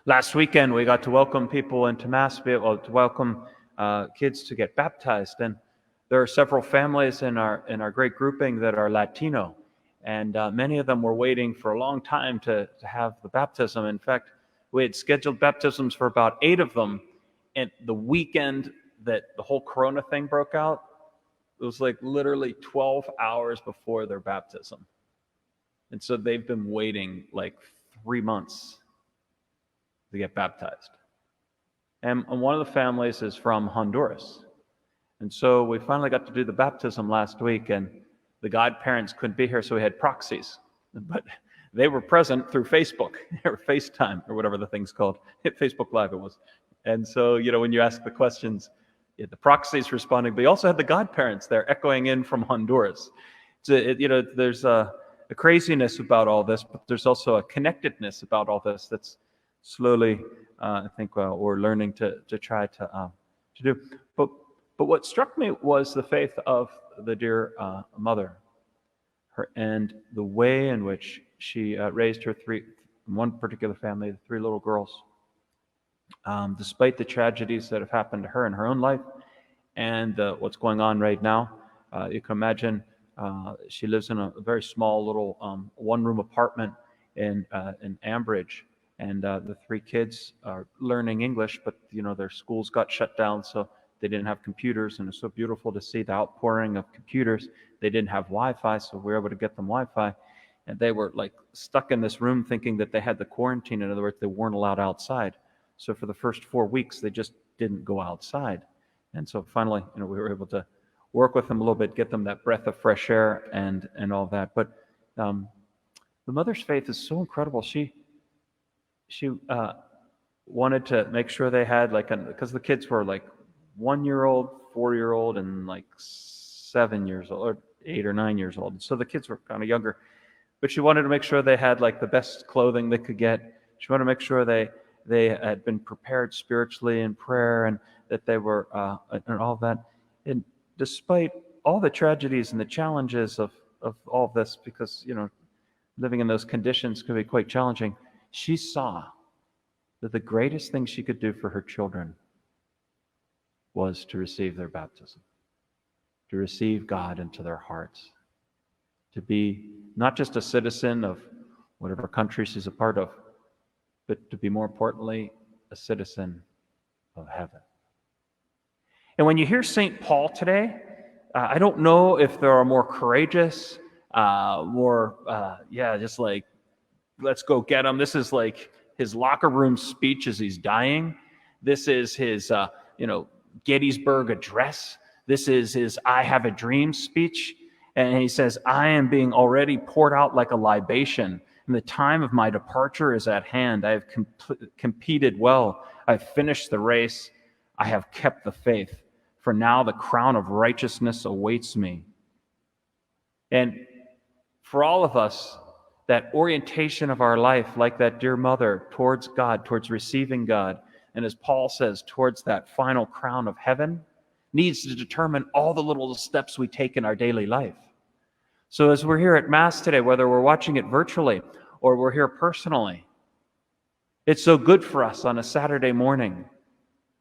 Last weekend, we got to welcome people into Mass, to welcome kids to get baptized. And there are several families in our great grouping that are Latino. And many of them were waiting for a long time to have the baptism. In fact, we had scheduled baptisms for about 8 of them. And the weekend that the whole Corona thing broke out, it was like literally 12 hours before their baptism. And so they've been waiting like 3 months to get baptized. And one of the families is from Honduras. And so we finally got to do the baptism last week, and the godparents couldn't be here, so we had proxies. But they were present through Facebook or FaceTime or whatever the thing's called. Facebook Live it was. And so, when you ask the questions, you had the proxies responding, but you also had the godparents there echoing in from Honduras. So, there's a craziness about all this, but there's also a connectedness about all this that's slowly, I think, we're learning to try to do. But what struck me was the faith of the dear mother, and the way in which she raised her one particular family, the 3 little girls, despite the tragedies that have happened to her in her own life and what's going on right now. You can imagine she lives in a very small little one-room apartment in Ambridge. And the 3 kids are learning English, but their schools got shut down, so they didn't have computers. And it's so beautiful to see the outpouring of computers. They didn't have Wi-Fi, so we were able to get them Wi-Fi. And they were like stuck in this room thinking that they had the quarantine. In other words, they weren't allowed outside. So for the first 4 weeks, they just didn't go outside. And so finally, we were able to work with them a little bit, get them that breath of fresh air and all that. But the mother's faith is so incredible. She wanted to make sure they had because the kids were like 1-year-old, 4-year-old, and like 7 years old, or 8 or 9 years old. So the kids were kind of younger, but she wanted to make sure they had like the best clothing they could get. She wanted to make sure they had been prepared spiritually in prayer, and that they were and all that. And despite all the tragedies and the challenges of all this, because living in those conditions can be quite challenging, she saw that the greatest thing she could do for her children was to receive their baptism, to receive God into their hearts, to be not just a citizen of whatever country she's a part of, but to be, more importantly, a citizen of heaven. And when you hear St. Paul today, I don't know if there are more courageous, just like, let's go get him. This is like his locker room speech as he's dying. This is his, Gettysburg Address. This is his I Have a Dream speech. And he says, I am being already poured out like a libation, and the time of my departure is at hand. I have competed well. I've finished the race. I have kept the faith. For now the crown of righteousness awaits me. And for all of us, that orientation of our life, like that dear mother, towards God, towards receiving God, and as Paul says, towards that final crown of heaven, needs to determine all the little steps we take in our daily life. So as we're here at Mass today, whether we're watching it virtually or we're here personally, it's so good for us on a Saturday morning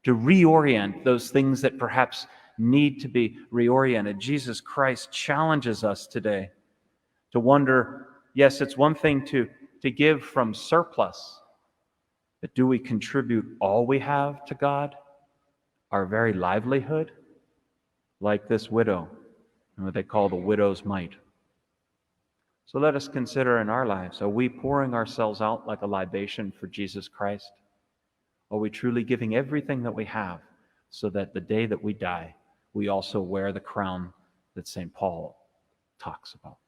to reorient those things that perhaps need to be reoriented. Jesus Christ challenges us today to wonder, yes, it's one thing to give from surplus, but do we contribute all we have to God, our very livelihood, like this widow, and what they call the widow's mite? So let us consider in our lives, are we pouring ourselves out like a libation for Jesus Christ? Are we truly giving everything that we have so that the day that we die, we also wear the crown that St. Paul talks about?